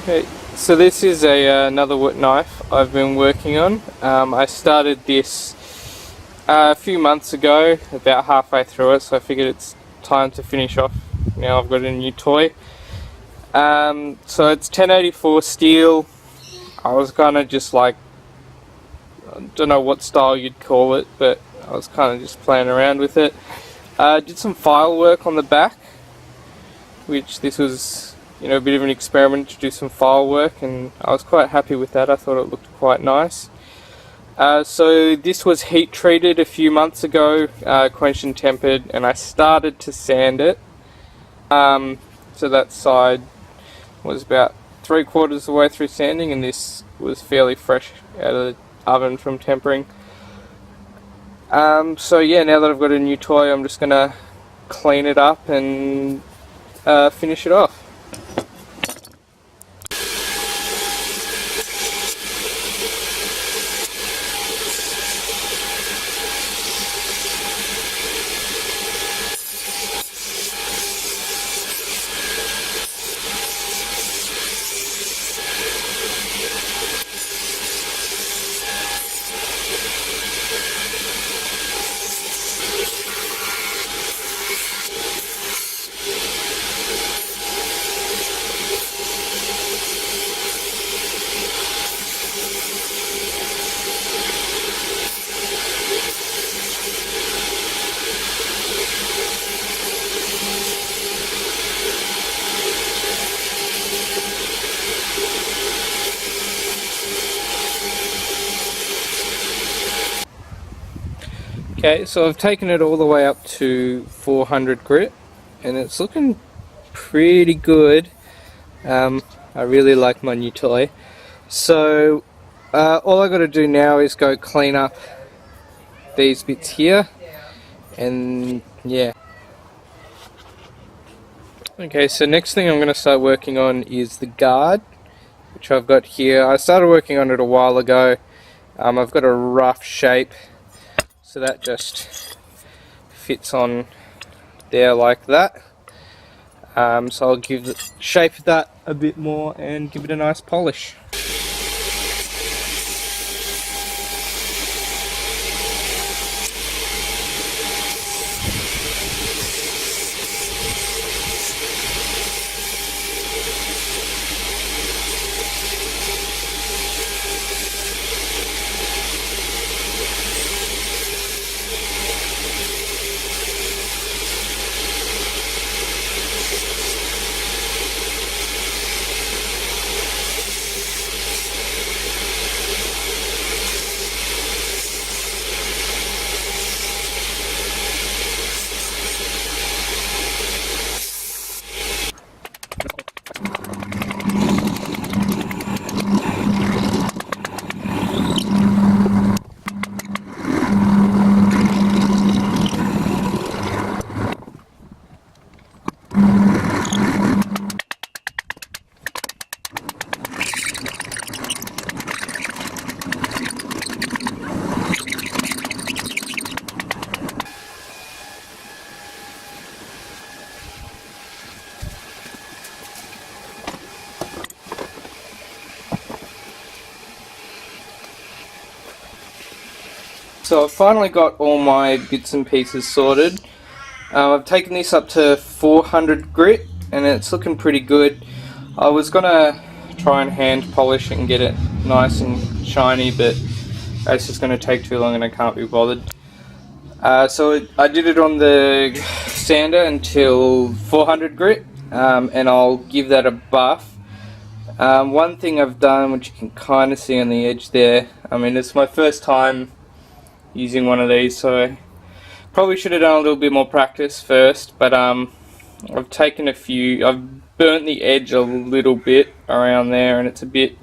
Okay, so this is another wood knife I've been working on. I started this a few months ago, about halfway through it, so I figured it's time to finish off. Now I've got a new toy. So it's 1084 steel. I was kind of just like, I don't know what style you'd call it, but I was kind of just playing around with it. Did some file work on the back, which this was, a bit of an experiment to do some file work, and I was quite happy with that. I thought it looked quite nice. So this was heat treated a few months ago, quenched and tempered, and I started to sand it. So that side was about 3/4 of the way through sanding, and this was fairly fresh out of the oven from tempering. So yeah, now that I've got a new toy, I'm just gonna clean it up and finish it off. Okay, so I've taken it all the way up to 400 grit, and it's looking pretty good. I really like my new toy. So all I got to do now is go clean up these bits here, and yeah. Okay, so next thing I'm going to start working on is the guard, which I've got here. I started working on it a while ago. I've got a rough shape, so that just fits on there like that. So I'll give the shape of that a bit more and give it a nice polish. So I've finally got all my bits and pieces sorted. I've taken this up to 400 grit, and it's looking pretty good. I was gonna try and hand polish it and get it nice and shiny, but it's just gonna take too long and I can't be bothered. So I did it on the sander until 400 grit, and I'll give that a buff. One thing I've done, which you can kind of see on the edge there, it's my first time using one of these, so I probably should have done a little bit more practice first, but I've burnt the edge a little bit around there, and it's a bit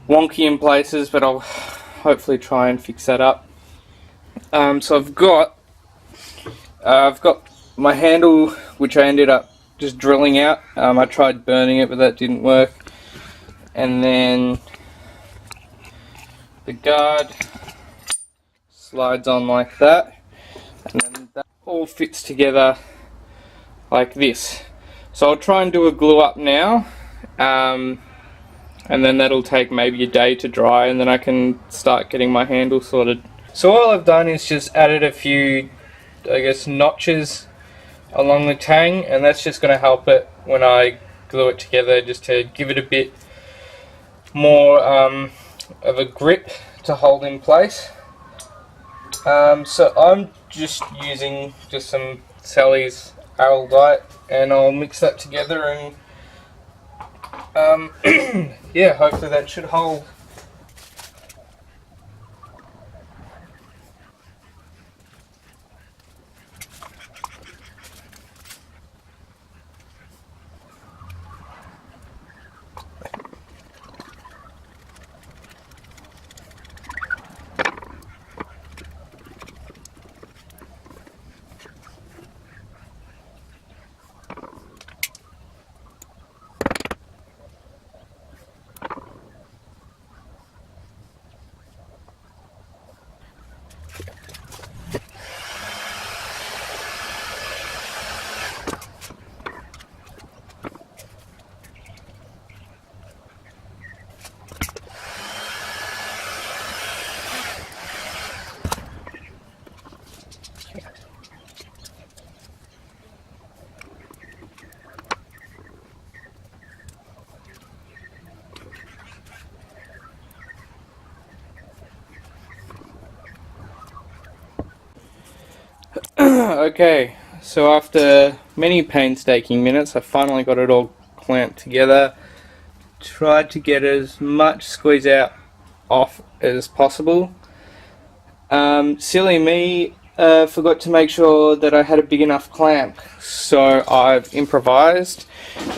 wonky in places, but I'll hopefully try and fix that up. So I've got my handle, which I ended up just drilling out. I tried burning it, but that didn't work. And then the guard slides on like that, and then that all fits together like this. So I'll try and do a glue up now. and then that'll take maybe a day to dry, and then I can start getting my handle sorted. So all I've done is just added a few, I guess, notches along the tang, and that's just going to help it when I glue it together, just to give it a bit more of a grip to hold in place. So I'm just using some Sally's Araldite, and I'll mix that together, and yeah, hopefully that should hold. Okay, so after many painstaking minutes, I finally got it all clamped together. Tried to get as much squeeze out off as possible. Silly me, forgot to make sure that I had a big enough clamp, so I've improvised,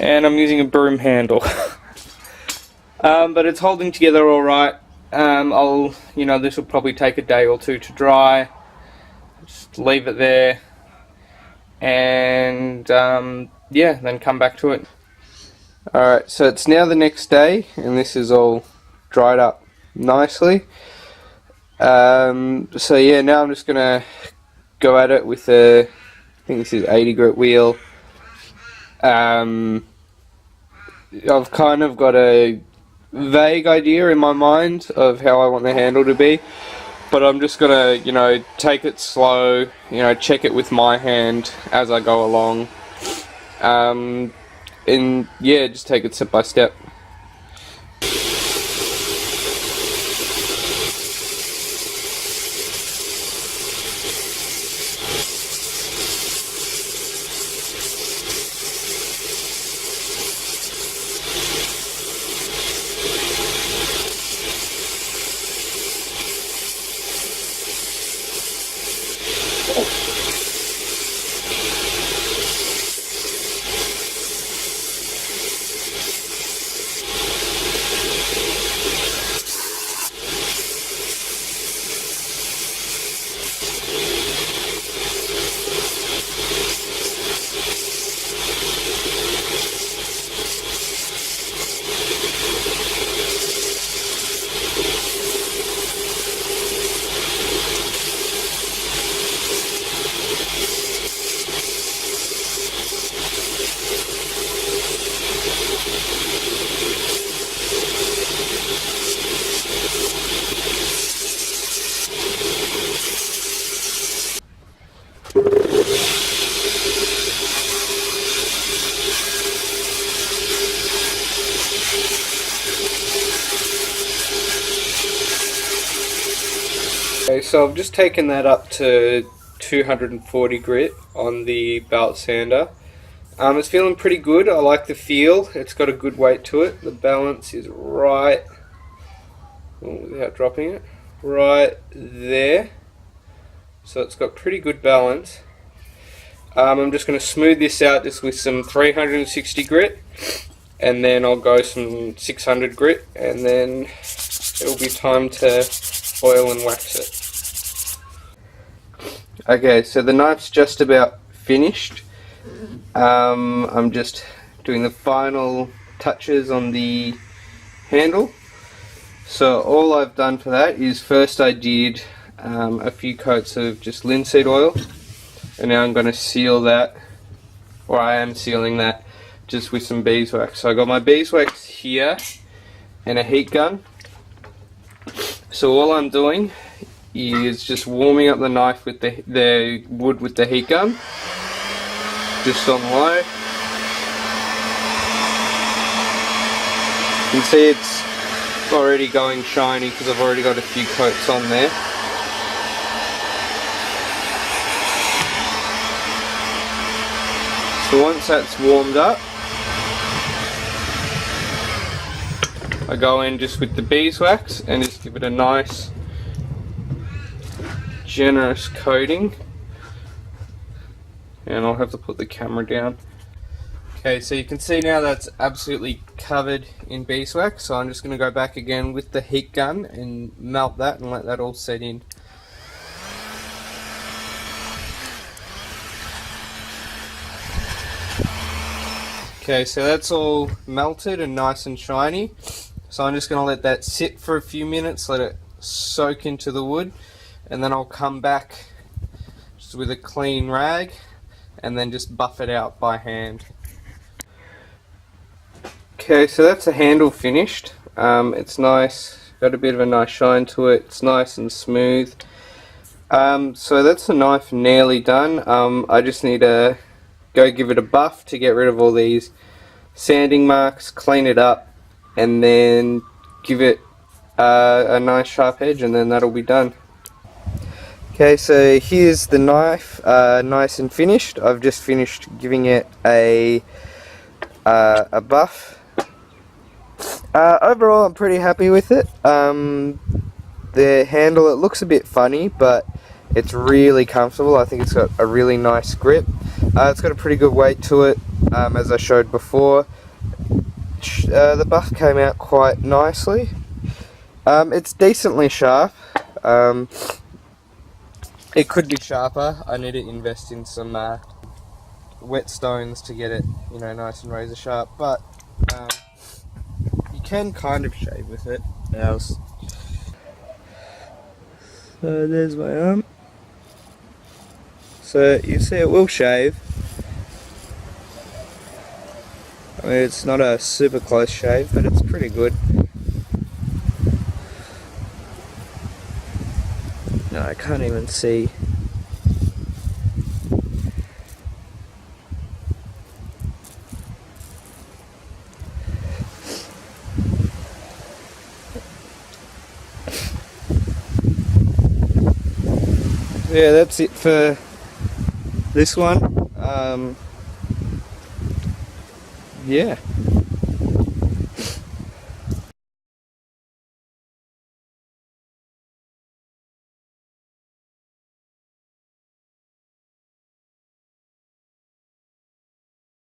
and I'm using a broom handle. But it's holding together all right. This will probably take a day or two to dry. Just leave it there, and yeah, then come back to it. Alright, so it's now the next day, and this is all dried up nicely. So yeah, now I'm just gonna go at it with a, I think this is 80 grit wheel. I've kind of got a vague idea in my mind of how I want the handle to be, but I'm just gonna, take it slow, check it with my hand as I go along, and yeah, just take it step by step. Okay, so I've just taken that up to 240 grit on the belt sander. It's feeling pretty good. I like the feel. It's got a good weight to it. The balance is right, without dropping it, right there. So it's got pretty good balance. I'm just going to smooth this out just with some 360 grit, and then I'll go some 600 grit, and then it'll be time to oil and wax it. Okay, so the knife's just about finished. I'm just doing the final touches on the handle. So all I've done for that is first I did a few coats of just linseed oil, and now I'm going to seal that, or I am sealing that, just with some beeswax. So I got my beeswax here, and a heat gun. So all I'm doing is just warming up the knife with the wood with the heat gun, just on low. You can see it's already going shiny because I've already got a few coats on there. So once that's warmed up, I go in just with the beeswax and just give it a nice generous coating. And I'll have to put the camera down. Okay, so you can see now that's absolutely covered in beeswax, so I'm just going to go back again with the heat gun and melt that and let that all set in. Okay, so that's all melted and nice and shiny. So I'm just going to let that sit for a few minutes, let it soak into the wood, and then I'll come back just with a clean rag and then just buff it out by hand. Okay, so that's the handle finished. It's nice, got a bit of a nice shine to it, it's nice and smooth. So that's the knife nearly done. I just need to go give it a buff to get rid of all these sanding marks, clean it up, and then give it a nice sharp edge, and then that'll be done. Okay, so here's the knife, nice and finished. I've just finished giving it a buff. Overall, I'm pretty happy with it. The handle, it looks a bit funny, but it's really comfortable. I think it's got a really nice grip. It's got a pretty good weight to it, as I showed before. The buff came out quite nicely. It's decently sharp. It could be sharper. I need to invest in some whetstones to get it, you know, nice and razor sharp. But you can kind of shave with it. So there's my arm. So you see it will shave. I mean, it's not a super close shave, but it's pretty good. No, I can't even see. Yeah, that's it for this one. Yeah.